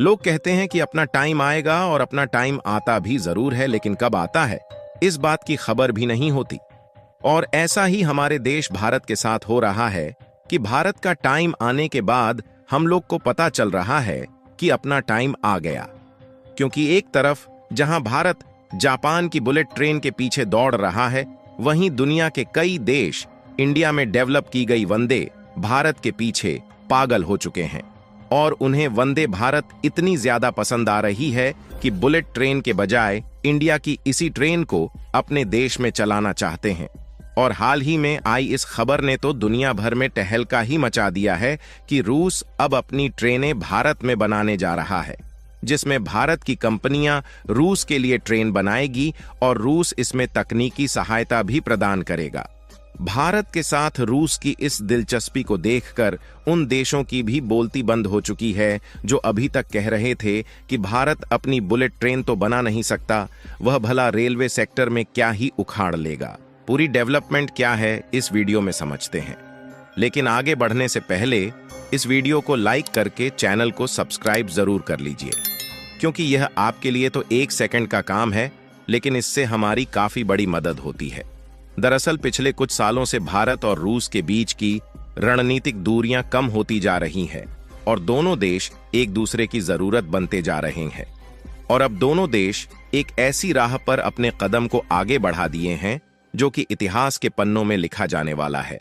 लोग कहते हैं कि अपना टाइम आएगा, और अपना टाइम आता भी जरूर है, लेकिन कब आता है इस बात की खबर भी नहीं होती। और ऐसा ही हमारे देश भारत के साथ हो रहा है कि भारत का टाइम आने के बाद हम लोग को पता चल रहा है कि अपना टाइम आ गया। क्योंकि एक तरफ जहां भारत जापान की बुलेट ट्रेन के पीछे दौड़ रहा है, वहीं दुनिया के कई देश इंडिया में डेवलप की गई वंदे भारत के पीछे पागल हो चुके हैं, और उन्हें वंदे भारत इतनी ज्यादा पसंद आ रही है कि बुलेट ट्रेन के बजाय इंडिया की इसी ट्रेन को अपने देश में चलाना चाहते हैं। और हाल ही में आई इस खबर ने तो दुनिया भर में तहलका ही मचा दिया है कि रूस अब अपनी ट्रेनें भारत में बनाने जा रहा है, जिसमें भारत की कंपनियां रूस के लिए ट्रेन बनाएगी और रूस इसमें तकनीकी सहायता भी प्रदान करेगा। भारत के साथ रूस की इस दिलचस्पी को देखकर उन देशों की भी बोलती बंद हो चुकी है जो अभी तक कह रहे थे कि भारत अपनी बुलेट ट्रेन तो बना नहीं सकता, वह भला रेलवे सेक्टर में क्या ही उखाड़ लेगा। पूरी डेवलपमेंट क्या है इस वीडियो में समझते हैं, लेकिन आगे बढ़ने से पहले इस वीडियो को लाइक करके चैनल को सब्सक्राइब जरूर कर लीजिए, क्योंकि यह आपके लिए तो 1 सेकंड का काम है, लेकिन इससे हमारी काफी बड़ी मदद होती है। दरअसल पिछले कुछ सालों से भारत और रूस के बीच की रणनीतिक दूरियां कम होती जा रही हैं, और दोनों देश एक दूसरे की जरूरत बनते जा रहे हैं। और अब दोनों देश एक ऐसी राह पर अपने कदम को आगे बढ़ा दिए हैं जो कि इतिहास के पन्नों में लिखा जाने वाला है।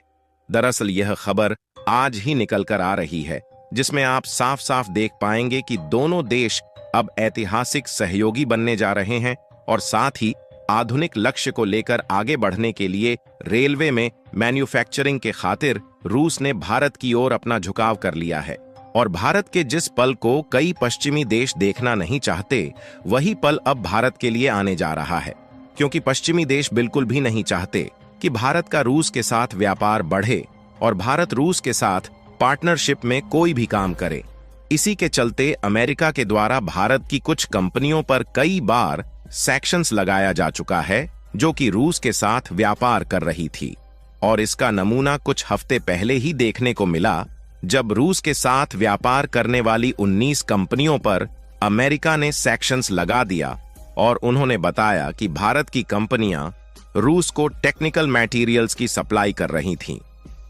दरअसल यह खबर आज ही निकल कर आ रही है, जिसमें आप साफ साफ देख पाएंगे कि दोनों देश अब ऐतिहासिक सहयोगी बनने जा रहे हैं, और साथ ही आधुनिक लक्ष्य को लेकर आगे बढ़ने के लिए रेलवे में मैन्युफैक्चरिंग के खातिर रूस ने भारत की ओर अपना झुकाव कर लिया है। और भारत के जिस पल को कई पश्चिमी देश देखना नहीं चाहते, वही पल अब भारत के लिए आने जा रहा है, क्योंकि पश्चिमी देश बिल्कुल भी नहीं चाहते कि भारत का रूस के साथ व्यापार बढ़े और भारत रूस के साथ पार्टनरशिप में कोई भी काम करे। इसी के चलते अमेरिका के द्वारा भारत की कुछ कंपनियों पर कई बार सैंक्शंस लगाया जा चुका है, जो कि रूस के साथ व्यापार कर रही थी। और इसका नमूना कुछ हफ्ते पहले ही देखने को मिला, जब रूस के साथ व्यापार करने वाली 19 कंपनियों पर अमेरिका ने सैंक्शंस लगा दिया, और उन्होंने बताया कि भारत की कंपनियां रूस को टेक्निकल मटेरियल्स की सप्लाई कर रही थीं।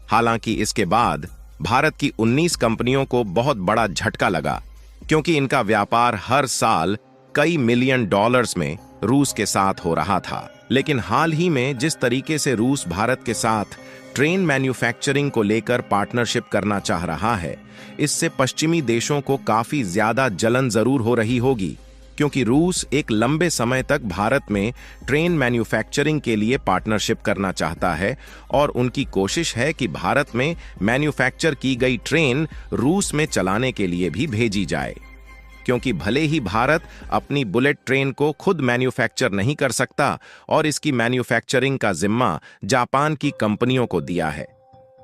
हालांकि इसके बाद भारत की 19 कंपनियों को बहुत बड़ा झटका लगा, क्योंकि इनका व्यापार हर साल कई मिलियन डॉलर्स में रूस के साथ हो रहा था। लेकिन हाल ही में जिस तरीके से रूस भारत के साथ ट्रेन मैन्युफैक्चरिंग को लेकर पार्टनरशिप करना चाह रहा है, इससे पश्चिमी देशों को काफी ज्यादा जलन जरूर हो रही होगी, क्योंकि रूस एक लंबे समय तक भारत में ट्रेन मैन्युफैक्चरिंग के लिए पार्टनरशिप करना चाहता है, और उनकी कोशिश है कि भारत में मैन्युफैक्चर की गई ट्रेन रूस में चलाने के लिए भी भेजी जाए। क्योंकि भले ही भारत अपनी बुलेट ट्रेन को खुद मैन्युफैक्चर नहीं कर सकता और इसकी मैन्युफैक्चरिंग का जिम्मा जापान की कंपनियों को दिया है,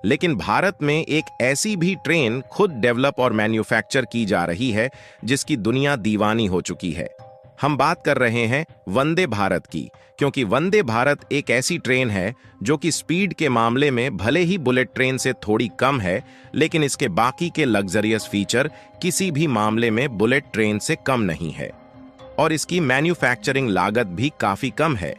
लेकिन भारत में एक ऐसी भी ट्रेन खुद डेवलप और मैन्युफैक्चर की जा रही है जिसकी दुनिया दीवानी हो चुकी है। हम बात कर रहे हैं वंदे भारत की, क्योंकि वंदे भारत एक ऐसी ट्रेन है जो कि स्पीड के मामले में भले ही बुलेट ट्रेन से थोड़ी कम है, लेकिन इसके बाकी के लग्जरियस फीचर किसी भी मामले में बुलेट ट्रेन से कम नहीं है। और इसकी मैन्युफैक्चरिंग लागत भी काफी कम है,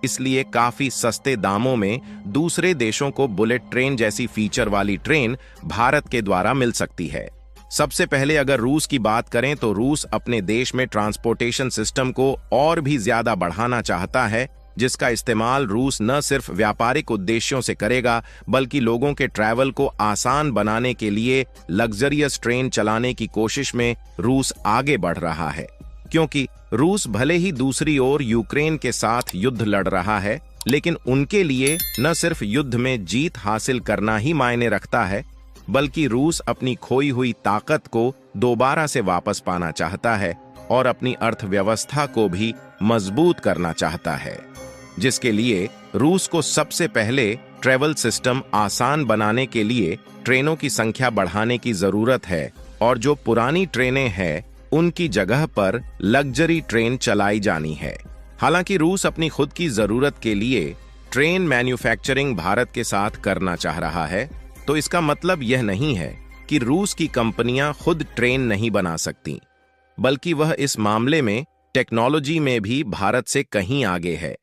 इसलिए काफी सस्ते दामों में दूसरे देशों को बुलेट ट्रेन जैसी फीचर वाली ट्रेन भारत के द्वारा मिल सकती है। सबसे पहले अगर रूस की बात करें तो रूस अपने देश में ट्रांसपोर्टेशन सिस्टम को और भी ज्यादा बढ़ाना चाहता है, जिसका इस्तेमाल रूस न सिर्फ व्यापारिक उद्देश्यों से करेगा, बल्कि लोगों के ट्रैवल को आसान बनाने के लिए लग्जरियस ट्रेन चलाने की कोशिश में रूस आगे बढ़ रहा है। क्योंकि रूस भले ही दूसरी ओर यूक्रेन के साथ युद्ध लड़ रहा है, लेकिन उनके लिए न सिर्फ युद्ध में जीत हासिल करना ही मायने रखता है, बल्कि रूस अपनी खोई हुई ताकत को दोबारा से वापस पाना चाहता है और अपनी अर्थव्यवस्था को भी मजबूत करना चाहता है, जिसके लिए रूस को सबसे पहले ट्रैवल सिस्टम आसान बनाने के लिए ट्रेनों की संख्या बढ़ाने की जरूरत है, और जो पुरानी ट्रेनें हैं उनकी जगह पर लग्जरी ट्रेन चलाई जानी है। हालांकि रूस अपनी खुद की जरूरत के लिए ट्रेन मैन्युफैक्चरिंग भारत के साथ करना चाह रहा है, तो इसका मतलब यह नहीं है कि रूस की कंपनियां खुद ट्रेन नहीं बना सकती। बल्कि वह इस मामले में टेक्नोलॉजी में भी भारत से कहीं आगे है।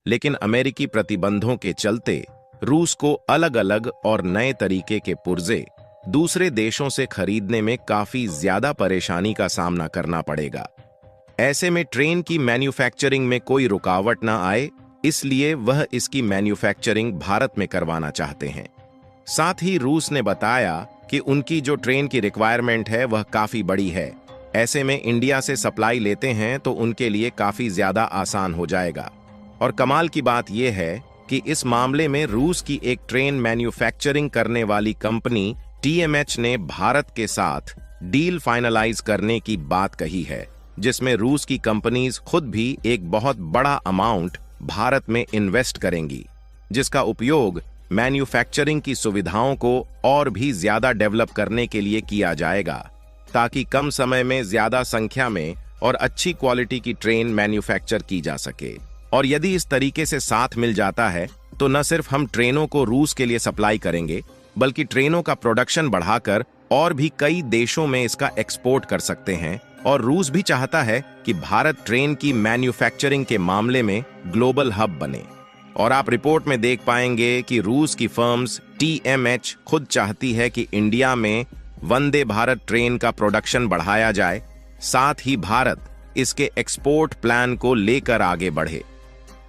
लेकिन अमेरिकी प्रतिबंधों के चलते रूस को अलग अलग और नए तरीके के पुर्जे दूसरे देशों से खरीदने में काफी ज्यादा परेशानी का सामना करना पड़ेगा। ऐसे में ट्रेन की मैन्युफैक्चरिंग में कोई रुकावट ना आए, इसलिए वह इसकी मैन्युफैक्चरिंग भारत में करवाना चाहते हैं। साथ ही रूस ने बताया कि उनकी जो ट्रेन की रिक्वायरमेंट है वह काफी बड़ी है। ऐसे में इंडिया से सप्लाई लेते हैं तो उनके लिए काफी ज्यादा आसान हो जाएगा। और कमाल की बात यह है कि इस मामले में रूस की एक ट्रेन मैन्युफैक्चरिंग करने वाली कंपनी TMH ने भारत के साथ डील फाइनलाइज करने की बात कही है, जिसमें रूस की कंपनीज खुद भी एक बहुत बड़ा अमाउंट भारत में इन्वेस्ट करेंगी, जिसका उपयोग मैन्युफैक्चरिंग की सुविधाओं को और भी ज्यादा डेवलप करने के लिए किया जाएगा, ताकि कम समय में ज्यादा संख्या में और अच्छी क्वालिटी की ट्रेन मैन्युफैक्चर की जा सके। और यदि इस तरीके से साथ मिल जाता है तो न सिर्फ हम ट्रेनों को रूस के लिए सप्लाई करेंगे, बल्कि ट्रेनों का प्रोडक्शन बढ़ाकर और भी कई देशों में इसका एक्सपोर्ट कर सकते हैं। और रूस भी चाहता है कि भारत ट्रेन की मैन्युफैक्चरिंग के मामले में ग्लोबल हब बने। और आप रिपोर्ट में देख पाएंगे कि रूस की फर्म्स TMH खुद चाहती है कि इंडिया में वंदे भारत ट्रेन का प्रोडक्शन बढ़ाया जाए, साथ ही भारत इसके एक्सपोर्ट प्लान को लेकर आगे बढ़े।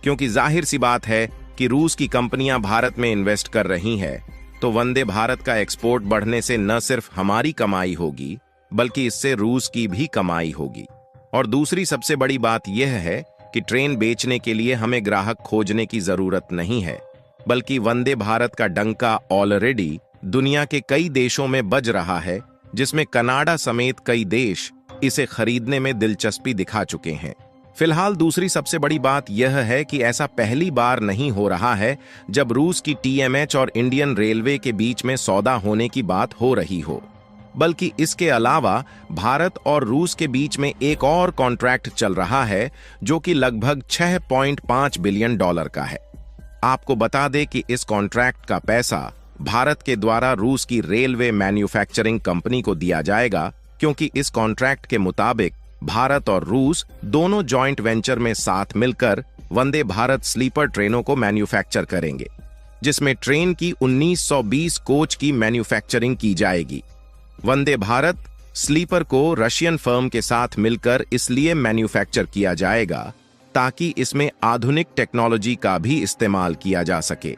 क्योंकि जाहिर सी बात है कि रूस की कंपनियां भारत में इन्वेस्ट कर रही हैं, तो वंदे भारत का एक्सपोर्ट बढ़ने से न सिर्फ हमारी कमाई होगी, बल्कि इससे रूस की भी कमाई होगी। और दूसरी सबसे बड़ी बात यह है कि ट्रेन बेचने के लिए हमें ग्राहक खोजने की जरूरत नहीं है, बल्कि वंदे भारत का डंका ऑलरेडी दुनिया के कई देशों में बज रहा है, जिसमें कनाडा समेत कई देश इसे खरीदने में दिलचस्पी दिखा चुके हैं। फिलहाल दूसरी सबसे बड़ी बात यह है कि ऐसा पहली बार नहीं हो रहा है जब रूस की TMH और इंडियन रेलवे के बीच में सौदा होने की बात हो रही हो, बल्कि इसके अलावा भारत और रूस के बीच में एक और कॉन्ट्रैक्ट चल रहा है जो कि लगभग $6.5 बिलियन का है। आपको बता दें कि इस कॉन्ट्रैक्ट का पैसा भारत के द्वारा रूस की रेलवे मैन्युफैक्चरिंग कंपनी को दिया जाएगा, क्योंकि इस कॉन्ट्रैक्ट के मुताबिक भारत और रूस दोनों जॉइंट वेंचर में साथ मिलकर वंदे भारत स्लीपर ट्रेनों को मैन्युफैक्चर करेंगे, जिसमें ट्रेन की 1920 कोच की मैन्युफैक्चरिंग की जाएगी। वंदे भारत स्लीपर को रशियन फर्म के साथ मिलकर इसलिए मैन्युफैक्चर किया जाएगा ताकि इसमें आधुनिक टेक्नोलॉजी का भी इस्तेमाल किया जा सके,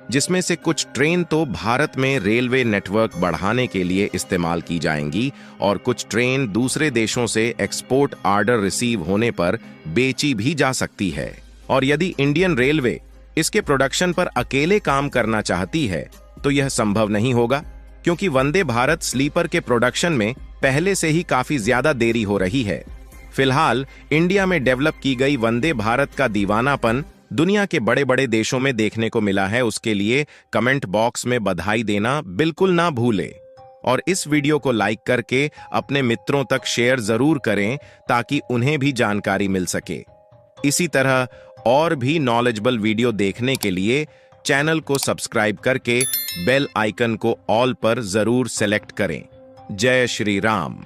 जिसमें से कुछ ट्रेन तो भारत में रेलवे नेटवर्क बढ़ाने के लिए इस्तेमाल की जाएंगी और कुछ ट्रेन दूसरे देशों से एक्सपोर्ट ऑर्डर रिसीव होने पर बेची भी जा सकती है। और यदि इंडियन रेलवे इसके प्रोडक्शन पर अकेले काम करना चाहती है तो यह संभव नहीं होगा, क्योंकि वंदे भारत स्लीपर के प्रोडक्शन में पहले से ही काफी ज्यादा देरी हो रही है। फिलहाल इंडिया में डेवलप की गई वंदे भारत का दीवानापन दुनिया के बड़े बड़े देशों में देखने को मिला है। उसके लिए कमेंट बॉक्स में बधाई देना बिल्कुल ना भूले और इस वीडियो को लाइक करके अपने मित्रों तक शेयर जरूर करें ताकि उन्हें भी जानकारी मिल सके। इसी तरह और भी नॉलेजेबल वीडियो देखने के लिए चैनल को सब्सक्राइब करके बेल आइकन को ऑल पर जरूर सेलेक्ट करें। जय श्री राम।